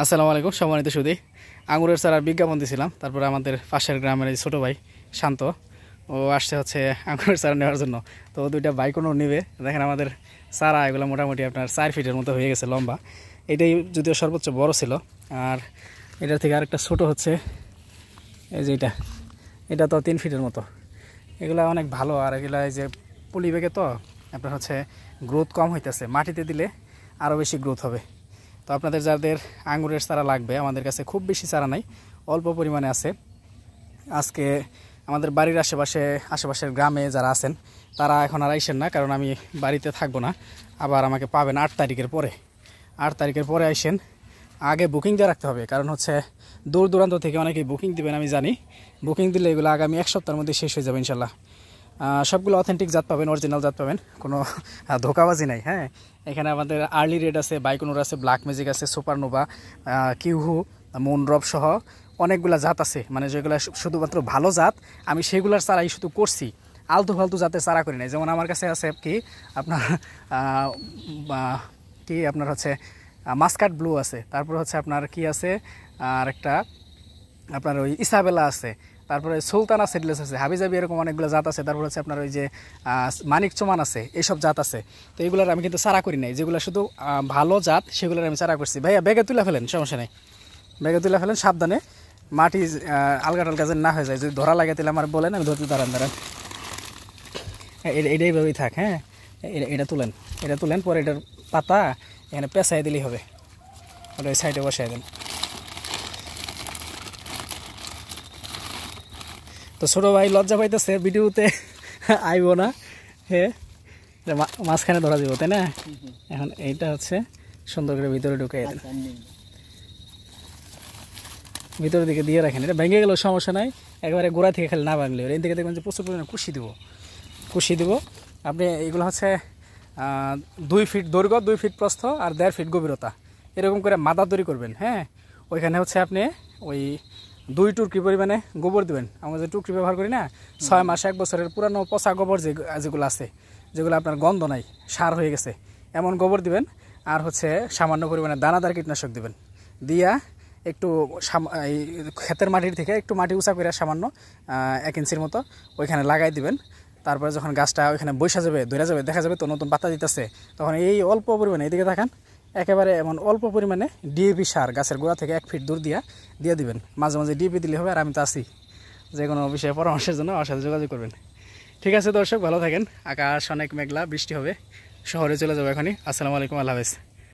আসসালামু আলাইকুম সম্মানিত সুধী। আঙুরের চারার বিজ্ঞাপন দিয়েছিলাম, তারপরে আমাদের পাশের গ্রামের এই ছোটো ভাই শান্ত ও আসছে হচ্ছে আঙুরের চারা নেওয়ার জন্য। তো দুইটা বাইক কোনো নেবে। দেখেন আমাদের চারা এগুলো মোটামুটি আপনার 4 ফিটের মতো হয়ে গেছে লম্বা। এটাই যদিও সর্বোচ্চ বড় ছিল, আর এটার থেকে আরেকটা ছোটো হচ্ছে এই যে এটা তো 3 ফিটের মতো। এগুলো অনেক ভালো, আর এগুলো এই যে পলি ব্যাগে তো আপনার হচ্ছে গ্রোথ কম হইতেছে, মাটিতে দিলে আরও বেশি গ্রোথ হবে। তো আপনাদের যাদের আঙ্গুরের চারা লাগবে, আমাদের কাছে খুব বেশি চারা নাই, অল্প পরিমাণে আছে। আজকে আমাদের বাড়ির আশেপাশের গ্রামে যারা আছেন তারা এখন আর আইসেন না, কারণ আমি বাড়িতে থাকবো না। আবার আমাকে পাবেন 8 তারিখের পরে। 8 তারিখের পরে আইসেন। আগে বুকিং দিয়ে রাখতে হবে, কারণ হচ্ছে দূর দূরান্ত থেকে অনেকেই বুকিং দিবেন আমি জানি। বুকিং দিলে এগুলো আগামী 1 সপ্তাহের মধ্যে শেষ হয়ে যাবে ইনশাল্লাহ। সবগুলো অথেন্টিক জাত পাবেন, অরিজিনাল জাত পাবেন, কোনো ধোকাবাজি নাই। হ্যাঁ, এখানে আমাদের আর্লি রেড আছে, বাইকনুর আছে, ব্ল্যাক ম্যাজিক আছে, সুপারনোভা, কিউহু, মুনড্রপ সহ অনেকগুলো জাত আছে, মানে যেগুলো শুধুমাত্র ভালো জাত। আমি সেগুলোর চারাই শুধু করছি, আলতু ফালতু জাতের চারা করি নাই। যেমন আমার কাছে আছে কি আপনার আপনার হচ্ছে মাস্কাট ব্লু আছে, তারপর হচ্ছে আপনার কি আছে আর একটা আপনার ওই ইসাবেলা আছে, তারপরে সুলতানা সিডলেস আছে, হাবিজাবি, এরকম অনেকগুলো জাত আছে। তারপর হচ্ছে আপনার ওই যে মানিক চমান আছে, এইসব জাত আছে। তো এইগুলোর আমি কিন্তু চারা করি নাই, যেগুলো শুধু ভালো জাত সেগুলোর আমি চারা করছি। ভাইয়া ব্যাগে তুলে ফেলেন, সমস্যা নেই, ব্যাগে তুলে ফেলেন, সাবধানে, মাটি আলগা টালগা যেন না হয়ে যায়। যদি ধরা লাগে তাহলে আমার বলেন, আমি ধরতে দাঁড়ান। এইভাবেই থাক। হ্যাঁ, এটা তুলেন, পরে এটার পাতা এখানে পেঁচাই দিলেই হবে, ওটা ওই সাইডে বসাই দেন। তো ছোটো ভাই লজ্জা পাইতেছে, ভিডিওতে আইব না। হ্যাঁ, মাঝখানে ধরা যাব, তাই না? এখন এইটা হচ্ছে সুন্দর করে ভিতরে ঢুকাই দেন, ভিতরের দিকে দিয়ে রাখেন। এটা ভেঙে গেলেও সমস্যা নাই, একেবারে গোড়া থেকে খালি না ভাঙলে। এই দিকে দেখবেন যে প্রচুর পরিমাণে কুশি দিব। আপনি এইগুলো হচ্ছে 2 ফিট দৈর্ঘ্য, 2 ফিট প্রস্থ, আর 1.5 ফিট গভীরতা, এরকম করে মাদা তৈরি করবেন। হ্যাঁ, ওইখানে হচ্ছে আপনি ওই 2 টুকরি পরিমাণে গোবর দেবেন। আমরা যে টুকরি ব্যবহার করি না, 6 মাস 1 বছরের পুরানো পচা গোবর যেগুলো আছে, যেগুলো আপনার গন্ধ নাই, সার হয়ে গেছে, এমন গোবর দিবেন। আর হচ্ছে সামান্য পরিমাণে দানাদার কীটনাশক দিবেন। দিয়া একটু এই ক্ষেতের মাটির থেকে একটু মাটি উঁচা করে সামান্য 1 ইঞ্চির মতো ওইখানে লাগাই দিবেন। তারপরে যখন গাছটা ওইখানে বৈশা যাবে, ধরে যাবে, দেখা যাবে তো নতুন পাতা দিতেছে, তখন এই অল্প পরিমাণে, এদিকে দেখান, একেবারে এমন অল্প পরিমাণে ডিএপি সার গাছের গোড়া থেকে 1 ফিট দূর দিয়ে দিবেন। মাঝে মাঝে ডিএপি দিলে হবে। আর আমি তো আছি, যে কোনো বিষয়ে পরামর্শের জন্য আমার সাথে যোগাযোগ করবেন। ঠিক আছে দর্শক, ভালো থাকেন। আকাশ অনেক মেঘলা, বৃষ্টি হবে, শহরে চলে যাবো এখনই। আসসালামু আলাইকুম, আল্লাহ হাফেজ।